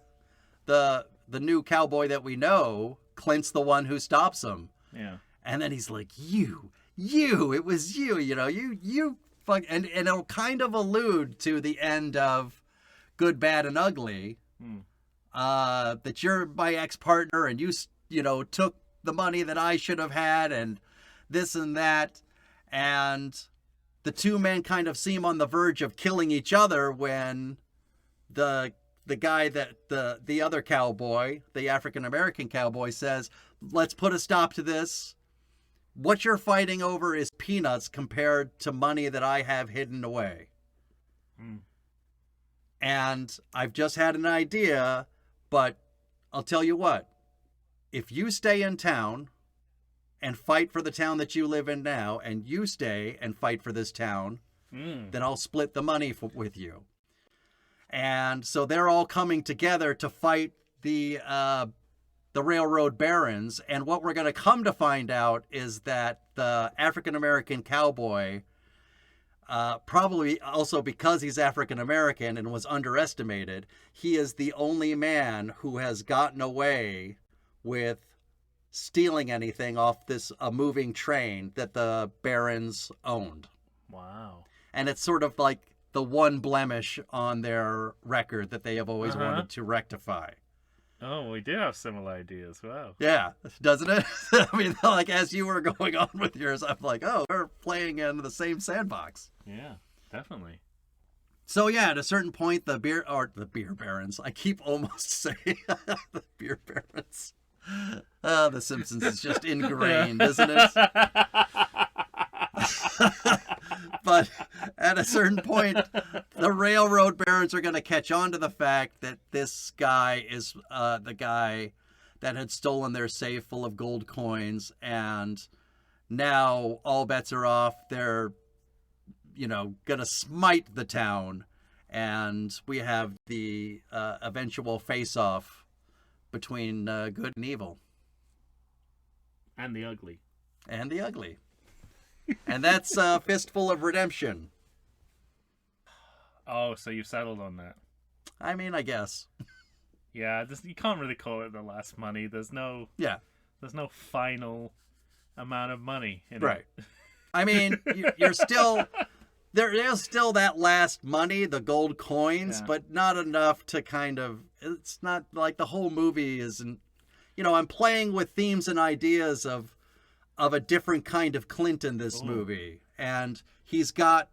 new cowboy that we know, Clint's the one who stops him.
Yeah. And
then he's like, it was you, you know, you fuck, and it'll kind of allude to the end of Good, Bad, and Ugly, that you're my ex-partner and you know, took the money that I should have had and this and that, and the two men kind of seem on the verge of killing each other when the guy that the other cowboy, the African-American cowboy, says, let's put a stop to this. What you're fighting over is peanuts compared to money that I have hidden away. And I've just had an idea, but I'll tell you what. If you stay in town and fight for the town that you live in now, and you stay and fight for this town, then I'll split the money with you. And so they're all coming together to fight the railroad barons, and what we're going to come to find out is that the African-American cowboy, probably also because he's African-American and was underestimated, he is the only man who has gotten away with stealing anything off a moving train that the barons owned.
Wow.
And it's sort of like the one blemish on their record that they have always wanted to rectify.
Oh, we do have similar ideas. Wow.
Yeah, doesn't it? I mean, like, as you were going on with yours, I'm like, oh, we're playing in the same sandbox.
Yeah, definitely.
So, yeah, at a certain point, the beer barons, I keep almost saying the beer barons. Oh, The Simpsons is just ingrained, isn't it? But at a certain point, the railroad barons are going to catch on to the fact that this guy is the guy that had stolen their safe full of gold coins, and now all bets are off. They're, going to smite the town, and we have the eventual face-off between good and evil.
And the ugly.
And the ugly. And that's a Fistful of Redemption.
Oh, so you've settled on that.
I mean, I guess.
Yeah, you can't really call it The Last Money. There's no final amount of money in
right.
it.
I mean, you're still... There is still that last money, the gold coins, but not enough to kind of... It's not like the whole movie isn't... I'm playing with themes and ideas of a different kind of Clint in this movie. And he's got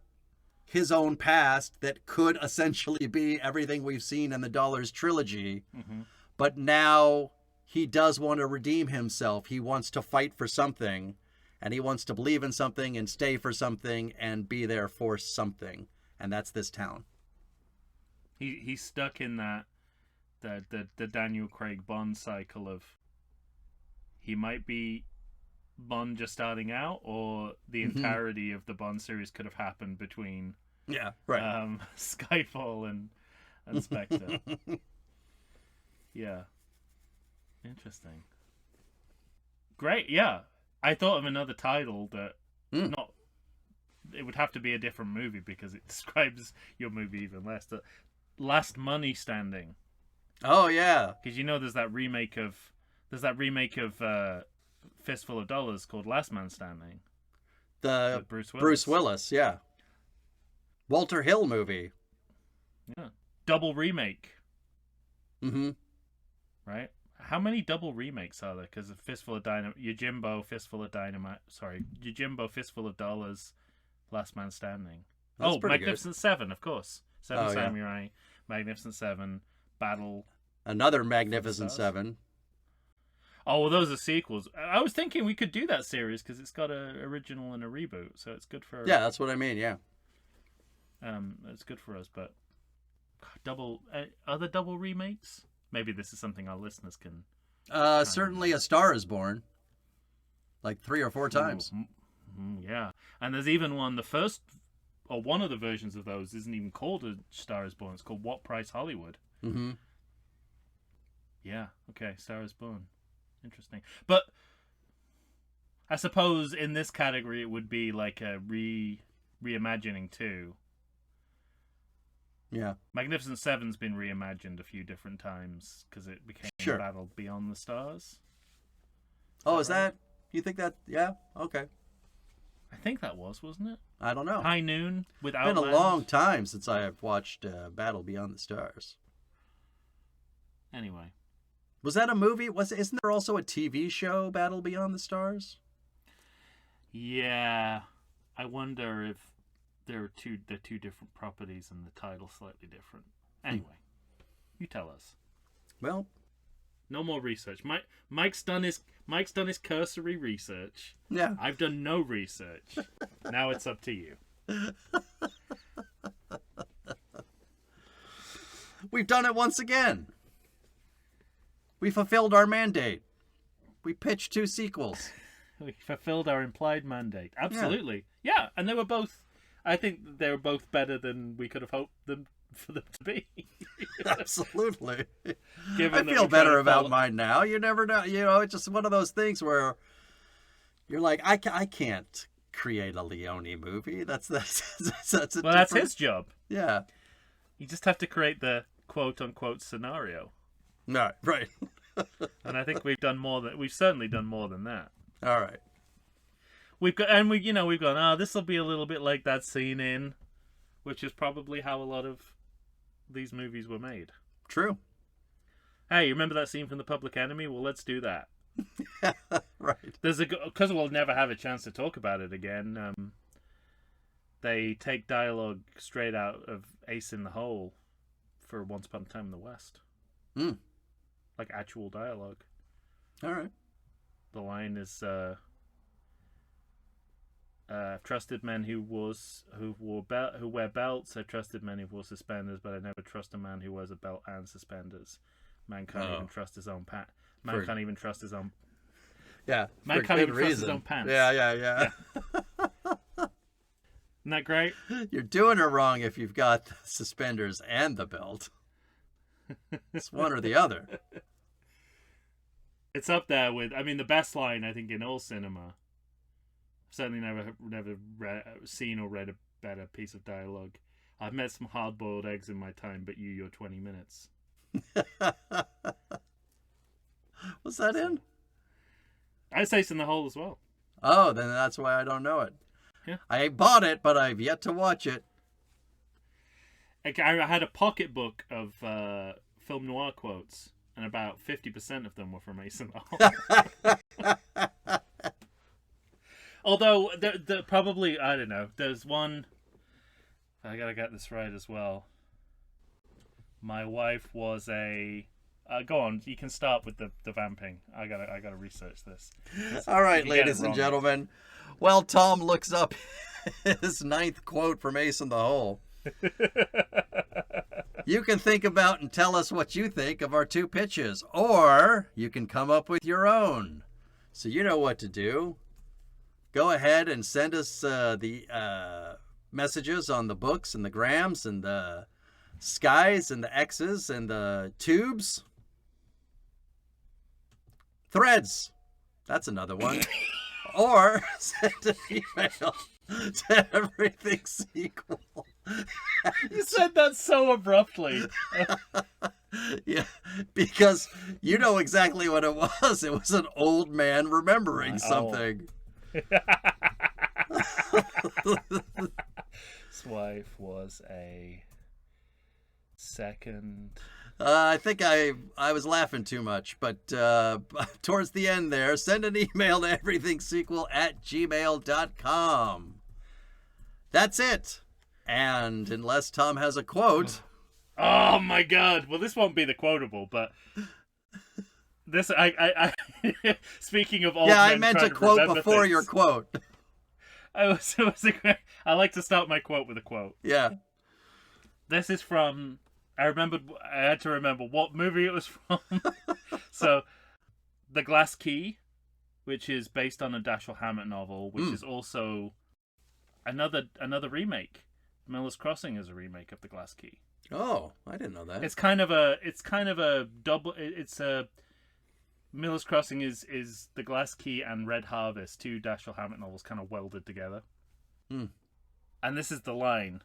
his own past that could essentially be everything we've seen in the Dollars trilogy. Mm-hmm. But now he does want to redeem himself. He wants to fight for something. And he wants to believe in something and stay for something and be there for something. And that's this town.
He's stuck in the Daniel Craig Bond cycle of he might be Bond just starting out, or the entirety of the Bond series could have happened between Skyfall and Spectre. Yeah. Interesting. Great, yeah. I thought of another title that it would have to be a different movie because it describes your movie even less. The Last Money Standing.
Oh yeah,
because there's that remake of Fistful of Dollars called Last Man Standing.
The Bruce Willis, yeah. Walter Hill movie.
Yeah, double remake.
Mm-hmm.
Right. How many double remakes are there? Because Fistful of Dynamite, Yojimbo, Fistful of Dynamite. Sorry, Yojimbo, Fistful of Dollars, Last Man Standing.
That's
Magnificent
good.
Seven, of course. Seven Samurai, Magnificent Seven, Battle.
Another Magnificent Seven.
Oh, well, those are sequels. I was thinking we could do that series because it's got an original and a reboot, so it's good for.
Yeah, that's what I mean. Yeah.
It's good for us, but other double remakes. Maybe this is something our listeners can...
certainly A Star is Born. Like 3 or 4 times.
Yeah. And there's even one, one of the versions of those isn't even called A Star is Born. It's called What Price Hollywood.
Mm-hmm.
Yeah. Okay. Star is Born. Interesting. But I suppose in this category it would be like a reimagining too.
Yeah.
Magnificent Seven's been reimagined a few different times because it became Battle Beyond the Stars.
Is that? You think that? Yeah. Okay.
I think that wasn't it?
I don't know.
High Noon with
It's
Outland.
been a long time since I have watched Battle Beyond the Stars.
Anyway,
was that a movie? Isn't there also a TV show, Battle Beyond the Stars?
Yeah, I wonder if they're two different properties and the title's slightly different. Anyway, you tell us.
Well,
no more research. Mike's done his cursory research.
Yeah.
I've done no research. Now it's up to you.
We've done it once again. We fulfilled our mandate. We pitched 2 sequels.
We fulfilled our implied mandate. Absolutely. Yeah, and they were both... I think they were both better than we could have hoped for them to be.
Absolutely. I feel better about mine now. You never know. It's just one of those things where you're like, I can't create a Leone movie. That's
his job.
Yeah.
You just have to create the quote-unquote scenario.
No, right.
And I think we've certainly done more than that.
All right.
We've gone, this will be a little bit like that scene in, which is probably how a lot of these movies were made.
True.
Hey, you remember that scene from The Public Enemy? Well, let's do that.
Right.
Because we'll never have a chance to talk about it again. They take dialogue straight out of Ace in the Hole for Once Upon a Time in the West.
Mm.
Like actual dialogue.
All right.
The line is trusted men who wear belts. I trusted men who wore suspenders, but I never trust a man who wears a belt and suspenders. Man can't even trust his own can't even trust his own.
Yeah,
man can't even trust his own pants.
Yeah.
Isn't that great?
You're doing it wrong if you've got the suspenders and the belt. It's one or the other.
It's up there with, I mean, the best line, I think, in all cinema. Certainly never seen or read a better piece of dialogue. I've met some hard-boiled eggs in my time, but you're 20 minutes.
What's that in?
I say it's in The Hole as well.
Oh, then that's why I don't know it.
Yeah.
I bought it, but I've yet to watch it.
I had a pocketbook of film noir quotes, and about 50% of them were from Ace in the Hole. Although, probably, I don't know, there's one, I gotta get this right as well. My wife was a, go on, you can start with the vamping. I gotta research this.
All right, ladies and gentlemen. Well, Tom looks up his 9th quote from Ace in the Hole. You can think about and tell us what you think of our 2 pitches, or you can come up with your own. So you know what to do. Go ahead and send us the messages on the books and the grams and the skies and the X's and the tubes. Threads. That's another one. Or send an email to Everything Sequel.
You said that so abruptly.
Yeah, because you know exactly what it was. It was an old man remembering something.
His wife was a second...
I think I was laughing too much, but towards the end there, send an email to everythingsequel@gmail.com. That's it. And unless Tom has a quote...
Oh my god! Well, this won't be the quotable, but... This, I speaking of old men
I meant a quote before
things,
your quote.
I like to start my quote with a quote.
Yeah.
This is from... I had to remember what movie it was from. So, The Glass Key, which is based on a Dashiell Hammett novel, which is also another remake. Miller's Crossing is a remake of The Glass Key.
Oh, I didn't know that.
It's kind of a double. It's a Miller's Crossing is The Glass Key and Red Harvest, 2 Dashiell Hammett novels kind of welded together. And this is the line.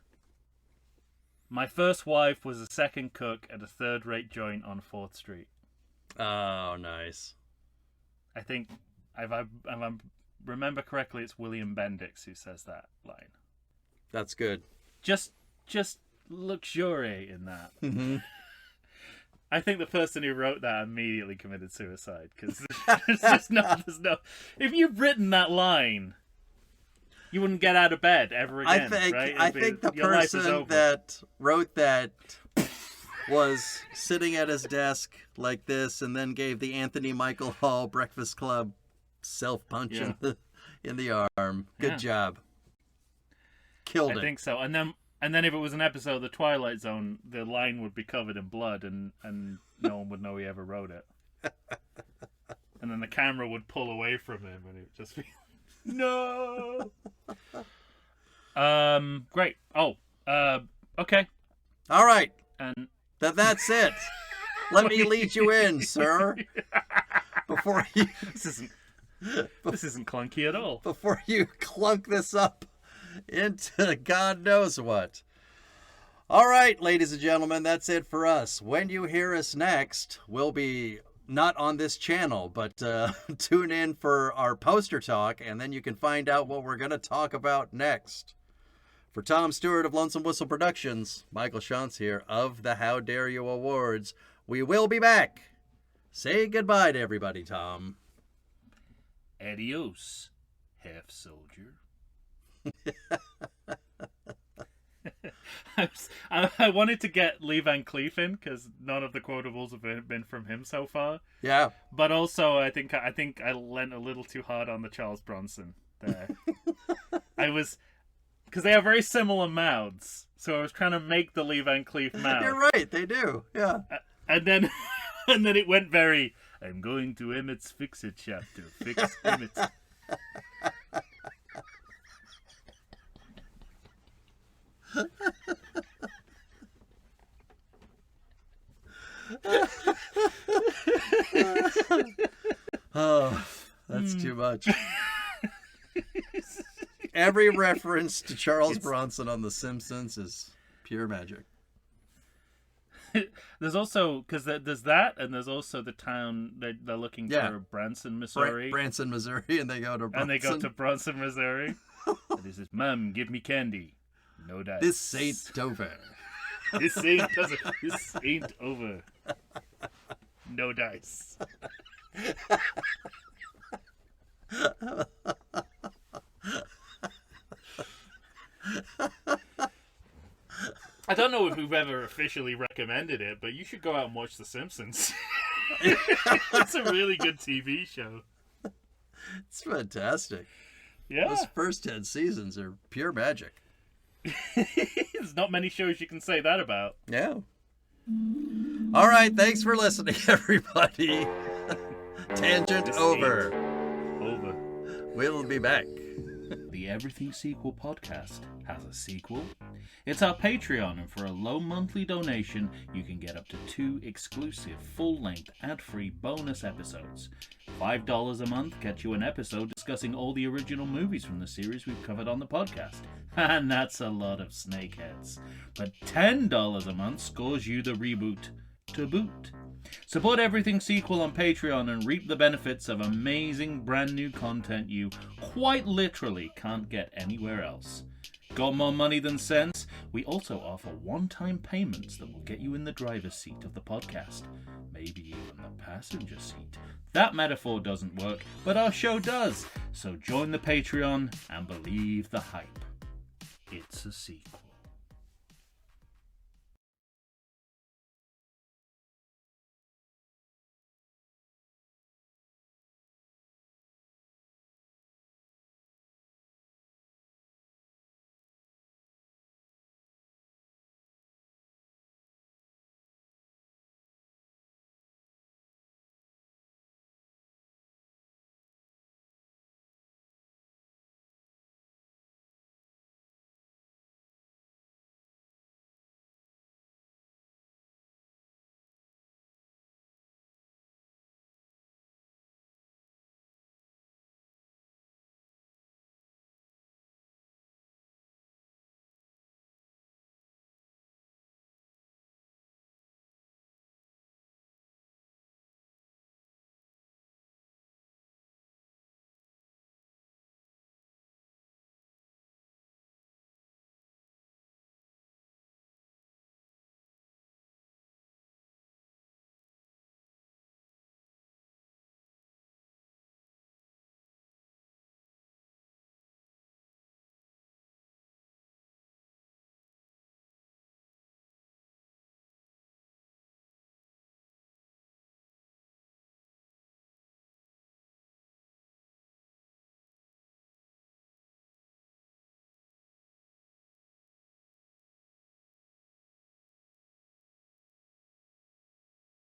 My first wife was a second cook at a third-rate joint on 4th Street.
Oh, nice.
I think, if I remember correctly, it's William Bendix who says that line.
That's good.
Just luxuriate in that.
Mm-hmm.
I think the person who wrote that immediately committed suicide, because there's no... If you've written that line... You wouldn't get out of bed ever again, right?
I think the person that wrote that was sitting at his desk like this and then gave the Anthony Michael Hall Breakfast Club self-punch in the arm. Good job. Killed it.
I think so. And then if it was an episode of The Twilight Zone, the line would be covered in blood and no one would know he ever wrote it. And then the camera would pull away from him and it would just be... No. Great. Oh. Okay.
All right.
And
that's it. Let me lead you in, sir. Before you.
This isn't clunky at all.
Before you clunk this up into God knows what. All right, ladies and gentlemen, that's it for us. When you hear us next, we'll be not on this channel, but tune in for our poster talk, and then you can find out what we're going to talk about next. For Tom Stewart of Lonesome Whistle Productions, Michael Shantz here of the How Dare You Awards. We will be back. Say goodbye to everybody, Tom.
Adios, half soldier. I wanted to get Lee Van Cleef in because none of the quotables have been from him so far.
Yeah.
But also, I think I lent a little too hard on the Charles Bronson there. Because they have very similar mouths, so I was trying to make the Lee Van Cleef mouth.
You're right, they do. Yeah.
And then it went very. I'm going to Emmett's Fix-It chapter. Fix Emmett.
Oh, that's too much. Every reference to Charles Bronson on The Simpsons is pure magic.
There's also, because there's that, and there's also the town they're looking for Branson, Missouri.
Branson, Missouri, and they go to Bronson.
And they go to Branson, Missouri. And he says, "Mom, give me candy. No dice.
This ain't over.
This ain't over. No dice." I don't know if we've ever officially recommended it, but you should go out and watch The Simpsons. It's a really good TV show.
It's fantastic.
Yeah.
Those first 10 seasons are pure magic.
There's not many shows you can say that about.
Yeah. All right, thanks for listening, everybody. Tangent over.
Over.
We'll be back.
The Everything Sequel podcast has a sequel. It's our Patreon, and for a low monthly donation, you can get up to 2 exclusive, full-length, ad-free bonus episodes. $5 a month gets you an episode discussing all the original movies from the series we've covered on the podcast. And that's a lot of snakeheads. But $10 a month scores you the reboot to boot. Support Everything Sequel on Patreon and reap the benefits of amazing brand new content you quite literally can't get anywhere else. Got more money than sense? We also offer one-time payments that will get you in the driver's seat of the podcast. Maybe even the passenger seat. That metaphor doesn't work, but our show does. So join the Patreon and believe the hype. It's a sequel.